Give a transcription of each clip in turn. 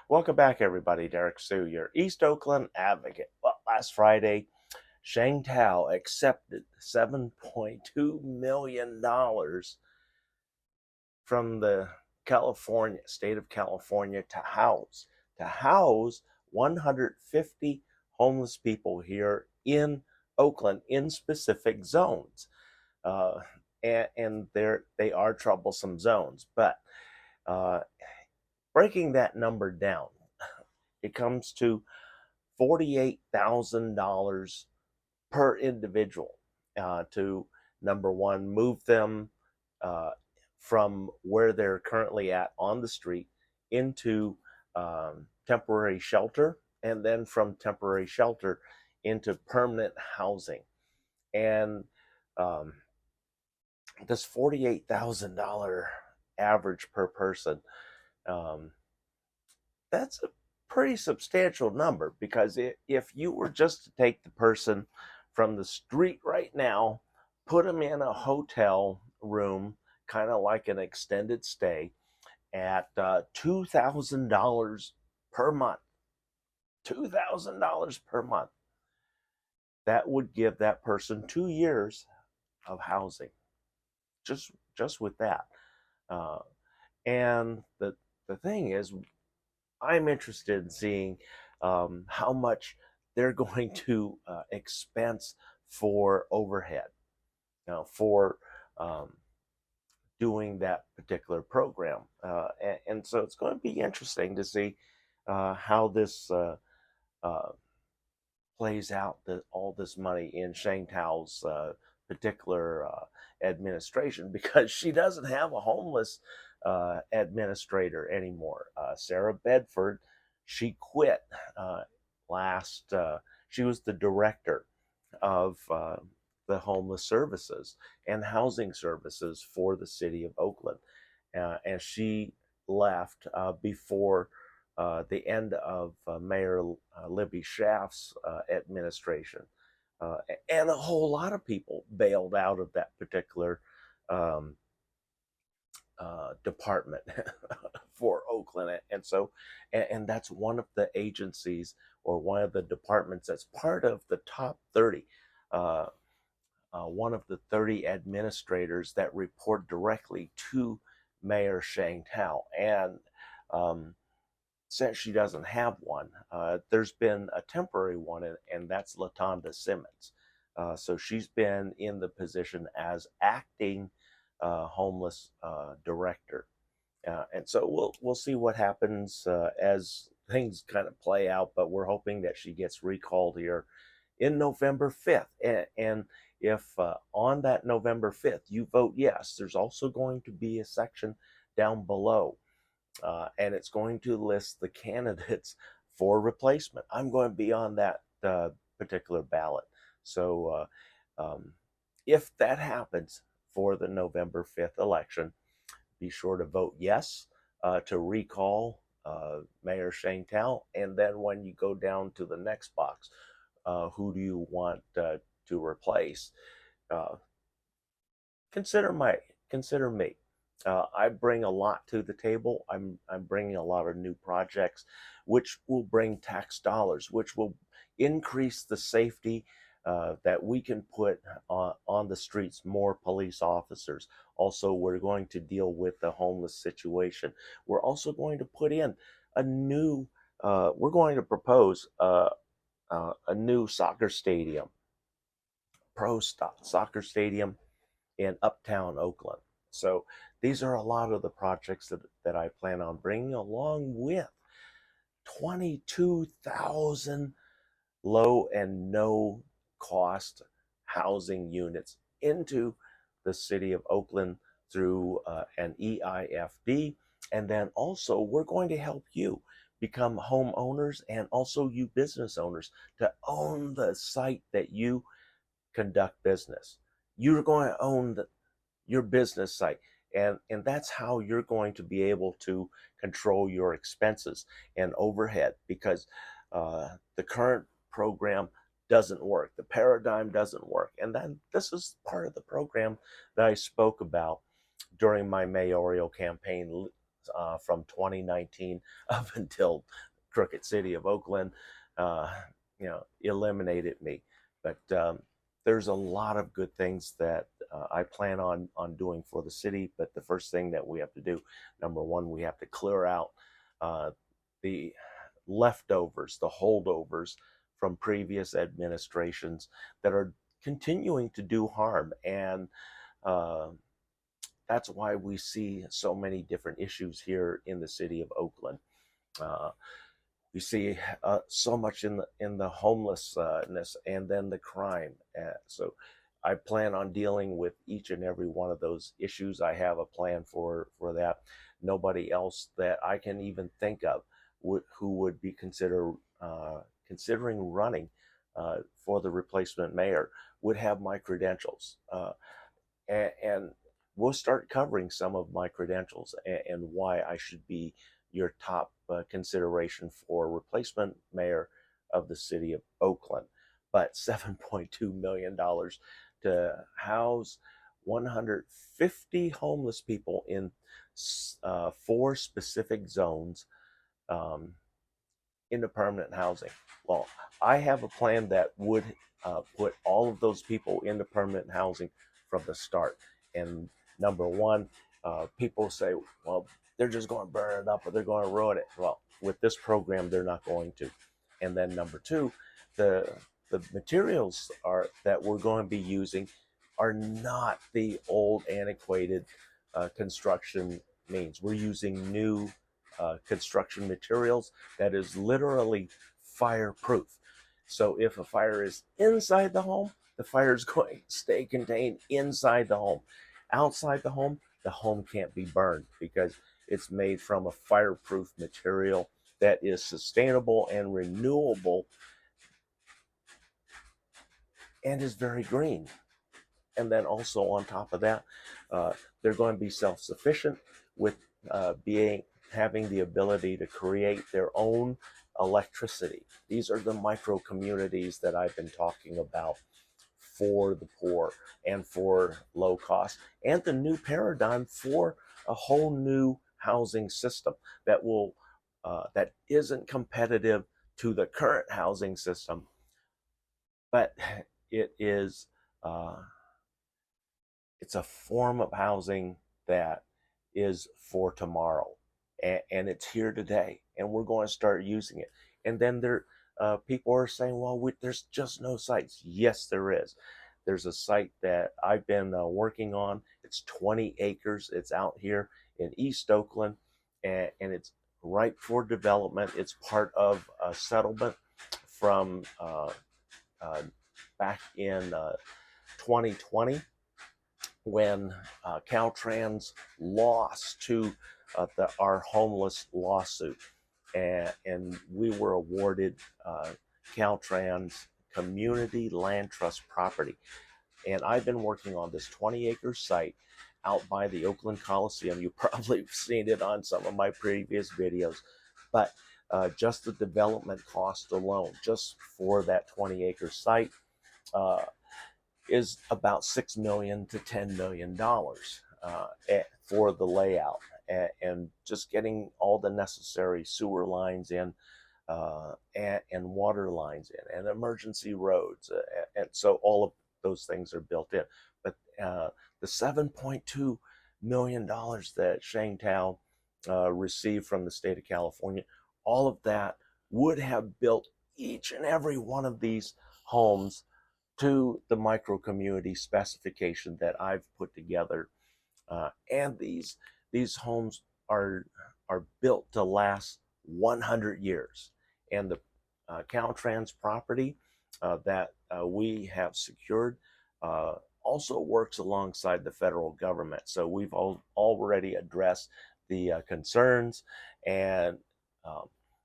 Welcome back, everybody. Derrick Sue, your East Oakland advocate. Well, last Friday, Shang Tao accepted $7.2 million from the state of California to house 150 homeless people here in Oakland in specific zones. Uh, and they are troublesome zones, but uh, breaking that number down, it comes to $48,000 per individual to, number one, move them uh, from where they're currently at on the street into temporary shelter, and then from temporary shelter into permanent housing. And um, this $48,000 average per person, um, that's a pretty substantial number, because if you were just to take the person from the street right now, put them in a hotel room, kind of like an extended stay, at $2,000 per month, $2,000 per month, that would give that person 2 years of housing, just with that. Uh, and the thing is, I'm interested in seeing how much they're going to expense for overhead, for um, doing that particular program. And so it's going to be interesting to see how this uh, plays out, all this money in Shane Tao's particular administration, because she doesn't have a homeless administrator anymore. Sarah Bedford, she quit last. She was the director of the homeless services and housing services for the city of Oakland, and she left before the end of Mayor Libby Schaaf's administration. And a whole lot of people bailed out of that particular um, department for Oakland. And so, and that's one of the agencies, or one of the departments, that's part of the top 30. Uh, one of the 30 administrators that report directly to Mayor Shang Tao. And since she doesn't have one, there's been a temporary one, and that's Latonda Simmons. So she's been in the position as acting homeless director. And so we'll see what happens as things kind of play out. But we're hoping that she gets recalled here in November 5th. And if on that November 5th you vote yes, there's also going to be a section down below, and it's going to list the candidates for replacement. I'm going to be on that particular ballot. So if that happens for the November 5th election, be sure to vote yes to recall Mayor Shane Tao. And then when you go down to the next box, who do you want to replace? Uh, consider me. I bring a lot to the table. I'm bringing a lot of new projects, which will bring tax dollars, which will increase the safety that we can put on the streets, more police officers. Also, we're going to deal with the homeless situation. We're also going to put in a new, we're going to propose a new soccer stadium, soccer stadium in uptown Oakland. So these are a lot of the projects that I plan on bringing, along with 22,000 low and no cost housing units into the city of Oakland through an EIFD. And then also, we're going to help you become homeowners, and also you business owners, to own the site that you conduct business. You're going to own your business site. And that's how you're going to be able to control your expenses and overhead, because the current program doesn't work. The paradigm doesn't work. And then this is part of the program that I spoke about during my mayoral campaign from 2019 up until crooked city of Oakland, uh, eliminated me. But there's a lot of good things that I plan on doing for the city. But the first thing that we have to do, number one, we have to clear out the leftovers, the holdovers from previous administrations that are continuing to do harm. And uh, that's why we see so many different issues here in the city of Oakland. Uh, we see so much in the homelessness and then the crime. So I plan on dealing with each and every one of those issues. I have a plan for that. Nobody else that I can even think of who would be considering running for the replacement mayor would have my credentials. And we'll start covering some of my credentials and why I should be your top consideration for replacement mayor of the city of Oakland. But $7.2 million to house 150 homeless people in 4 specific zones um, into permanent housing. Well, I have a plan that would put all of those people into permanent housing from the start. And number one, people say, well, they're just going to burn it up or they're going to ruin it. Well, with this program, they're not going to. And then number two, the materials that we're going to be using are not the old antiquated construction means. We're using new construction materials that is literally fireproof. So if a fire is inside the home, the fire is going to stay contained inside the home. Outside the home can't be burned because it's made from a fireproof material that is sustainable and renewable and is very green. And then also on top of that, they're going to be self-sufficient with having the ability to create their own electricity. These are the micro communities that I've been talking about for the poor and for low cost, and the new paradigm for a whole new housing system that isn't competitive to the current housing system, but it is it's a form of housing that is for tomorrow, and it's here today, and we're going to start using it. And then people are saying, well, there's just no sites. Yes, there is. There's a site that I've been working on. It's 20 acres. It's out here in East Oakland, and it's ripe for development. It's part of a settlement from back in 2020 when CalTrans lost to our homeless lawsuit. And we were awarded CalTrans community land trust property. And I've been working on this 20-acre site out by the Oakland Coliseum. You've probably seen it on some of my previous videos. But just the development cost alone, just for that 20-acre site, is about $6 million to $10 million for the layout and just getting all the necessary sewer lines in and water lines in and emergency roads. And so all of those things are built in. But the $7.2 million that Shangtown received from the state of California, all of that would have built each and every one of these homes to the micro community specification that I've put together. And these homes are built to last 100 years. And the CalTrans property that we have secured also works alongside the federal government. So we've already addressed the concerns, and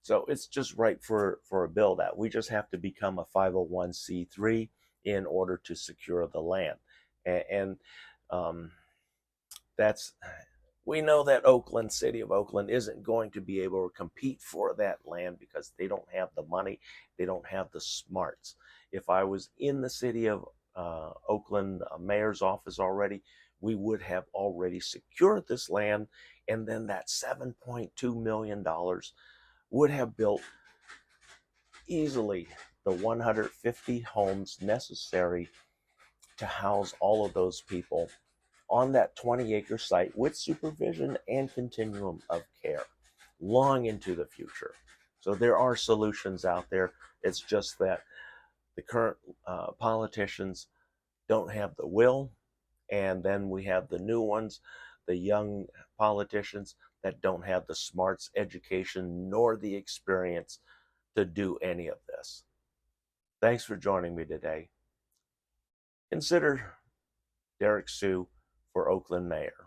so it's just right for a build out. We just have to become a 501c3 in order to secure the land. And we know that Oakland, city of Oakland, isn't going to be able to compete for that land because they don't have the money, they don't have the smarts. If I was in the city of Oakland mayor's office already, we would have already secured this land And then that $7.2 million would have built easily the 150 homes necessary to house all of those people on that 20-acre site with supervision and continuum of care long into the future. So there are solutions out there. It's just that the current politicians don't have the will, and then we have the new ones, the young politicians that don't have the smarts, education, nor the experience to do any of this. Thanks for joining me today. Consider Derrick Sue for Oakland mayor.